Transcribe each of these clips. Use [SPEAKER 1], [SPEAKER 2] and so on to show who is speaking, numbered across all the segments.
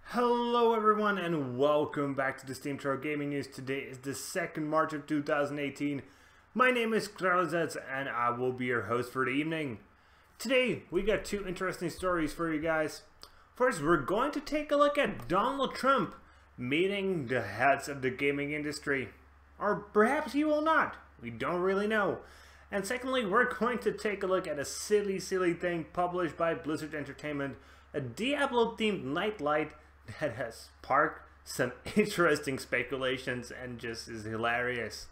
[SPEAKER 1] Hello everyone and welcome back to the SteemTrail Gaming News. Today is the 2nd March of 2018. My name is Kralizec and I will be your host for the evening. Today we got two interesting stories for you guys. First, we're going to take a look at Donald Trump meeting the heads of the gaming industry. Or perhaps he will not. We don't really know. And secondly, we're going to take a look at a silly thing published by Blizzard Entertainment, a Diablo themed nightlight that has sparked some interesting speculations and just is hilarious.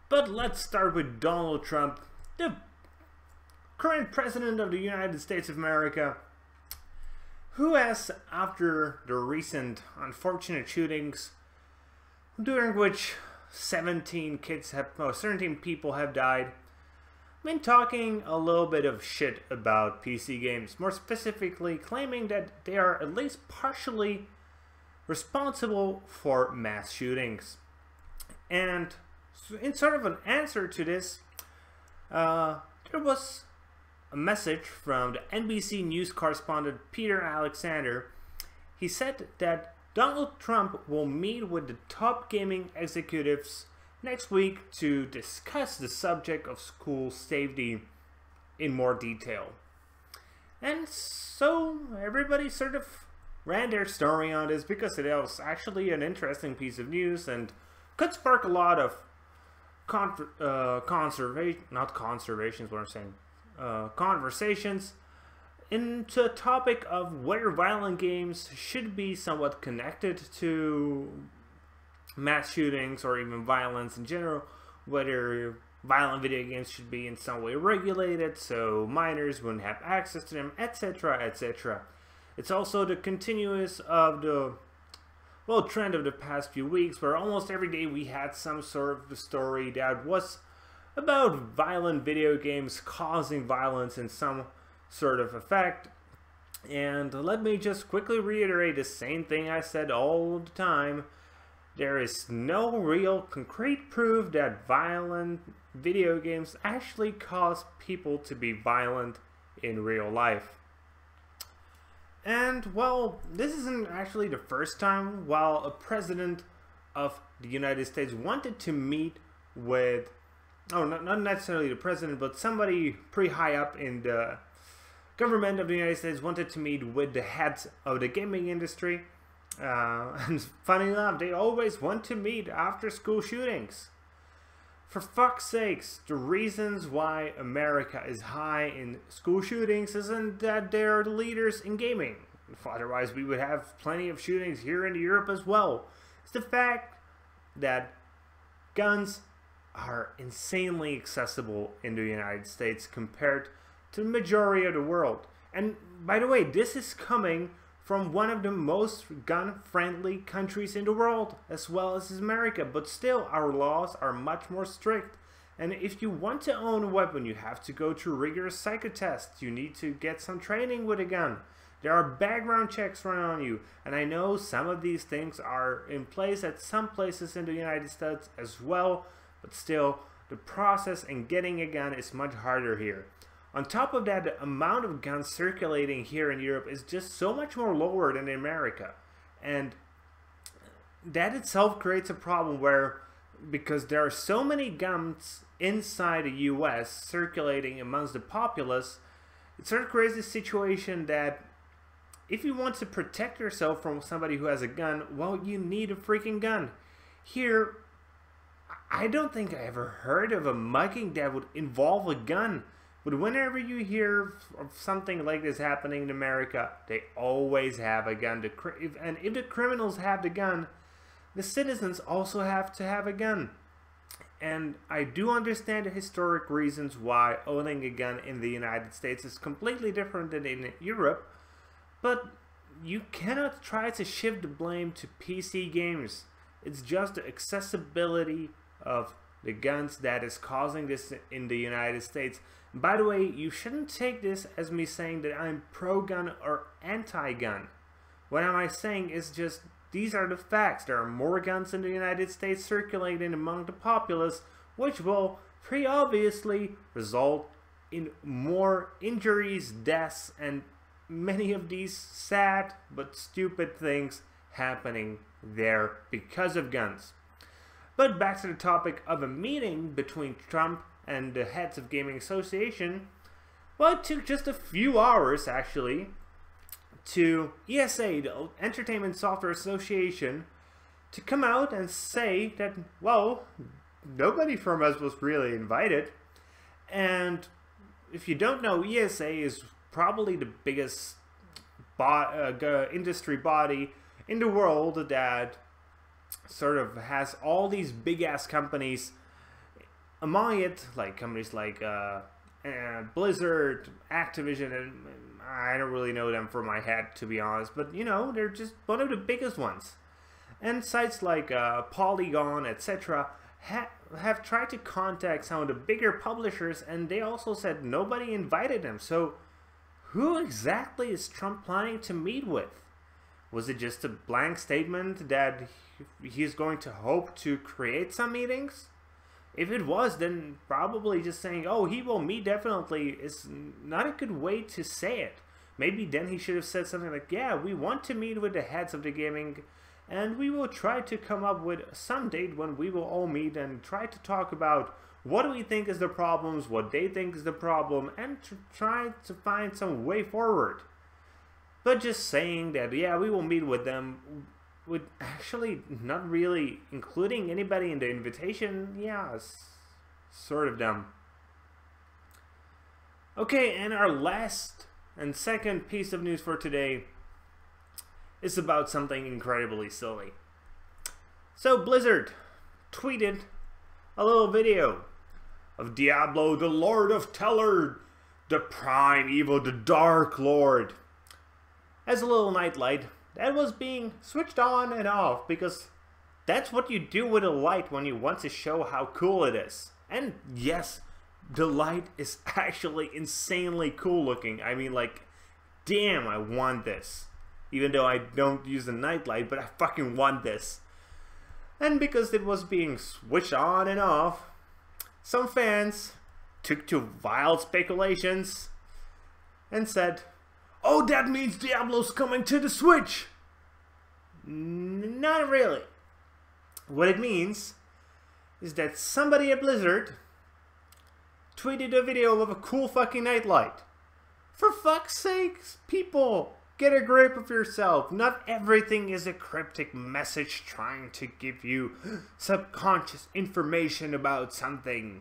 [SPEAKER 1] But let's start with Donald Trump, the current president of the United States of America, who has, after the recent unfortunate shootings, during which 17 people have died, been talking a little bit of shit about PC games, more specifically claiming that they are at least partially responsible for mass shootings. And in sort of an answer to this, there was a message from the NBC News correspondent Peter Alexander. He said that Donald Trump will meet with the top gaming executives next week to discuss the subject of school safety in more detail. And so everybody sort of ran their story on this because it was actually an interesting piece of news and could spark a lot of conversations into a topic of whether violent games should be somewhat connected to mass shootings or even violence in general, whether violent video games should be in some way regulated so minors wouldn't have access to them, etc, etc. It's also the continuous of the trend of the past few weeks where almost every day we had some sort of story that was about violent video games causing violence in some sort of effect. And let me just quickly reiterate the same thing I said all the time. There is no real concrete proof that violent video games actually cause people to be violent in real life. And, well, this isn't actually the first time while a president of the United States wanted to meet with, not necessarily the president, but somebody pretty high up in the government of the United States wanted to meet with the heads of the gaming industry. And funny enough, they always want to meet after school shootings. For fuck's sakes, the reasons why America is high in school shootings isn't that they're the leaders in gaming. Otherwise, we would have plenty of shootings here in Europe as well. It's the fact that guns are insanely accessible in the United States compared to the majority of the world. And by the way, this is coming from one of the most gun-friendly countries in the world, as well as America, but still our laws are much more strict. And if you want to own a weapon, you have to go through rigorous psycho tests. You need to get some training with a gun. There are background checks run on you, and I know some of these things are in place at some places in the United States as well, but still, the process in getting a gun is much harder here. On top of that, the amount of guns circulating here in Europe is just so much more lower than in America. And that itself creates a problem where, because there are so many guns inside the US circulating amongst the populace, it sort of creates a situation that if you want to protect yourself from somebody who has a gun, well, you need a freaking gun. Here, I don't think I ever heard of a mugging that would involve a gun. But whenever you hear of something like this happening in America, they always have a gun. And if the criminals have the gun, the citizens also have to have a gun. And I do understand the historic reasons why owning a gun in the United States is completely different than in Europe. But you cannot try to shift the blame to PC games. It's just the accessibility of the guns that is causing this in the United States. By the way, you shouldn't take this as me saying that I'm pro-gun or anti-gun. What am I saying is just these are the facts. There are more guns in the United States circulating among the populace, which will pretty obviously result in more injuries, deaths, and many of these sad but stupid things happening there because of guns. But back to the topic of a meeting between Trump and the heads of Gaming Association. Well, it took just a few hours, actually, to ESA, the Entertainment Software Association, to come out and say that, well, nobody from us was really invited. And if you don't know, ESA is probably the biggest industry body in the world that sort of has all these big-ass companies among it, like companies like Blizzard, Activision, and I don't really know them from my head, to be honest, but you know, they're just one of the biggest ones. And sites like Polygon, etc. have tried to contact some of the bigger publishers, and they also said nobody invited them. So who exactly is Trump planning to meet with? Was it just a blank statement that he's going to hope to create some meetings? If it was, then probably just saying, oh, he will meet definitely is not a good way to say it. Maybe then he should have said something like, yeah, we want to meet with the heads of the gaming, and we will try to come up with some date when we will all meet and try to talk about what do we think is the problems, what they think is the problem, and to try to find some way forward. But just saying that, yeah, we will meet with them, with actually not really including anybody in the invitation, yeah, it's sort of dumb. Okay, and our last and second piece of news for today is about something incredibly silly. So Blizzard tweeted a little video of Diablo, the Lord of Teller, the prime evil, the Dark Lord, as a little nightlight that was being switched on and off, because that's what you do with a light when you want to show how cool it is. And yes, the light is actually insanely cool looking. I mean, like, damn, I want this. Even though I don't use a nightlight, but I fucking want this. And because it was being switched on and off, some fans took to wild speculations and said, oh, that means Diablo's coming to the Switch! Not really. What it means is that somebody at Blizzard tweeted a video of a cool fucking nightlight. For fuck's sakes, people, get a grip of yourself. Not everything is a cryptic message trying to give you subconscious information about something.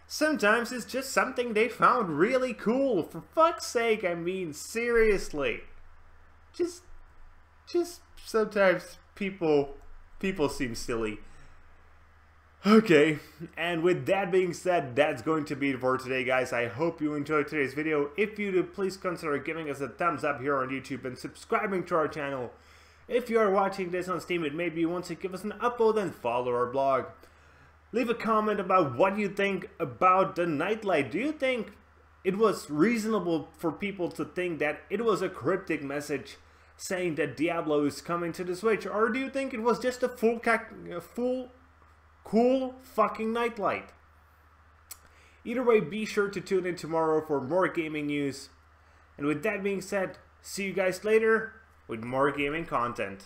[SPEAKER 1] Sometimes it's just something they found really cool. For fuck's sake, I mean, seriously. Just sometimes people seem silly. Okay, and with that being said, that's going to be it for today, guys. I hope you enjoyed today's video. If you do, please consider giving us a thumbs up here on YouTube and subscribing to our channel. If you are watching this on Steam, it maybe you want to give us an upvote and follow our blog. Leave a comment about what you think about the nightlight. Do you think it was reasonable for people to think that it was a cryptic message saying that Diablo is coming to the Switch? Or do you think it was just a full cool fucking nightlight? Either way, be sure to tune in tomorrow for more gaming news. And with that being said, see you guys later with more gaming content.